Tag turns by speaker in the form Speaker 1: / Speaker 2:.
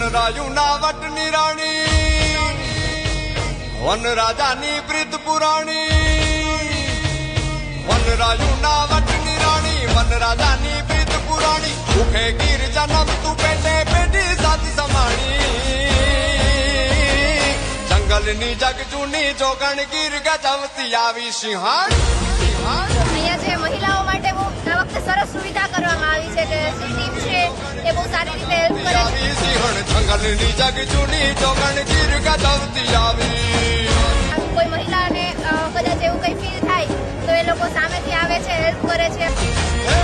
Speaker 1: વનરાયું ના વટની રાણી, વન રાજાની પ્રીત પુરાણી. વનરાયું ના વટની રાણી, વન રાજાની પ્રીત પુરાણી. ભૂખે ગીર જન્મ તું પેટે પેટી સાથી સમાણી. જંગલની જગ જૂની જોગણ ગીર ગજવતી આવી સિંહાણ.
Speaker 2: અહીંયા જે મહિલાઓ માટે બહુ આ વખતે સરસ સુવિધા કરવામાં આવી છે કે ટીમ છે એ બહુ સારી રીતે હેલ્પ કરે છે.
Speaker 1: આવી સિંહણ જંગલની જગ જૂની જોગણ ગીર ગજવતી આવી.
Speaker 2: કોઈ મહિલાને કદાચ એવું કંઈ ફીલ થાય તો એ લોકો સામેથી આવે છે, હેલ્પ કરે છે.
Speaker 1: હે